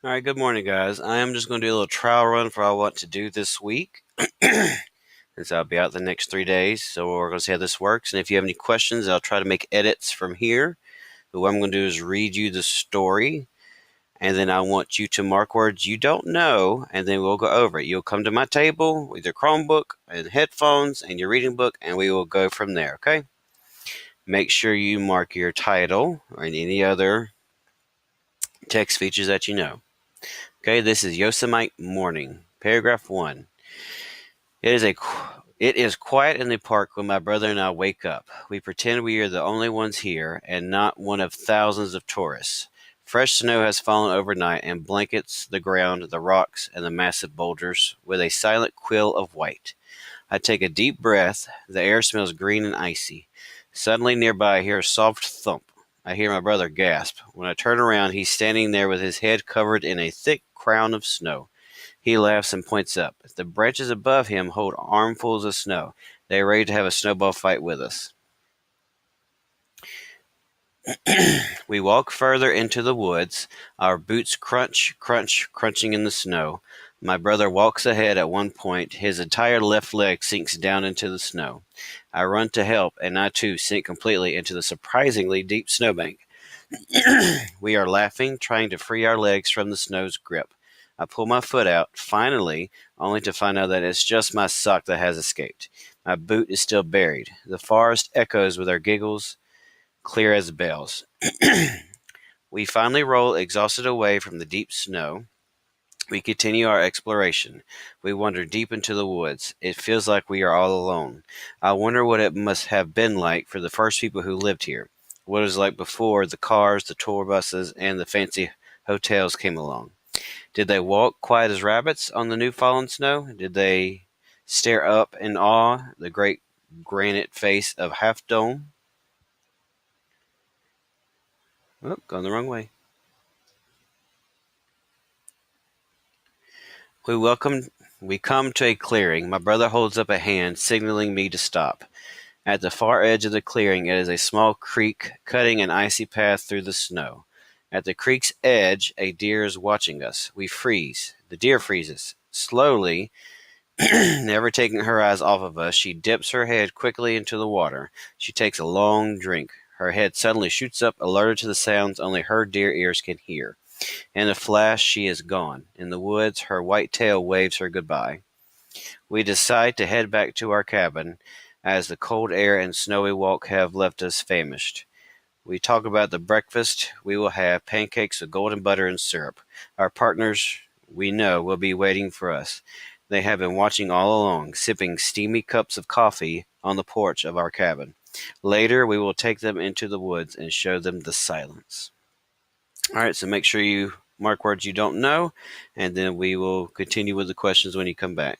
All right, good morning, guys. I am just going to do a little trial run for what I want to do this week, since I'll be out the next 3 days. So we're going to see how this works. And if you have any questions, I'll try to make edits from here. But what I'm going to do is read you the story, and then I want you to mark words you don't know, and then we'll go over it. You'll come to my table with your Chromebook and headphones and your reading book, and we will go from there, okay? Make sure you mark your title or any other text features that you know. Okay, this is Yosemite Morning. Paragraph 1. It is quiet in the park when my brother and I wake up. We pretend we are the only ones here and not one of thousands of tourists. Fresh snow has fallen overnight and blankets the ground, the rocks, and the massive boulders with a silent quill of white. I take a deep breath. The air smells green and icy. Suddenly nearby I hear a soft thump. I hear my brother gasp. When I turn around, he's standing there with his head covered in a thick crown of snow. He laughs and points up. The branches above him hold armfuls of snow. They are ready to have a snowball fight with us. We walk further into the woods, our boots crunching in the snow. My brother walks ahead at one point. His entire left leg sinks down into the snow. I run to help, and I too sink completely into the surprisingly deep snowbank. We are laughing, trying to free our legs from the snow's grip. I pull my foot out, finally, only to find out that it's just my sock that has escaped. My boot is still buried. The forest echoes with our giggles, clear as bells. We finally roll exhausted away from the deep snow. We continue our exploration. We wander deep into the woods. It feels like we are all alone. I wonder what it must have been like for the first people who lived here. What it was like before the cars, the tour buses, and the fancy hotels came along. Did they walk quiet as rabbits on the new fallen snow? Did they stare up in awe the great granite face of Half Dome? Oh, gone the wrong way. We come to a clearing. My brother holds up a hand, signaling me to stop. At the far edge of the clearing, it is a small creek cutting an icy path through the snow. At the creek's edge, a deer is watching us. We freeze. The deer freezes. Slowly, never taking her eyes off of us, she dips her head quickly into the water. She takes a long drink. Her head suddenly shoots up, alerted to the sounds only her deer ears can hear. In a flash, she is gone. In the woods, her white tail waves her goodbye. We decide to head back to our cabin, as the cold air and snowy walk have left us famished. We talk about the breakfast we will have, pancakes with golden butter and syrup. Our partners, we know, will be waiting for us. They have been watching all along, sipping steamy cups of coffee on the porch of our cabin. Later, we will take them into the woods and show them the silence. All right, so make sure you mark words you don't know, and then we will continue with the questions when you come back.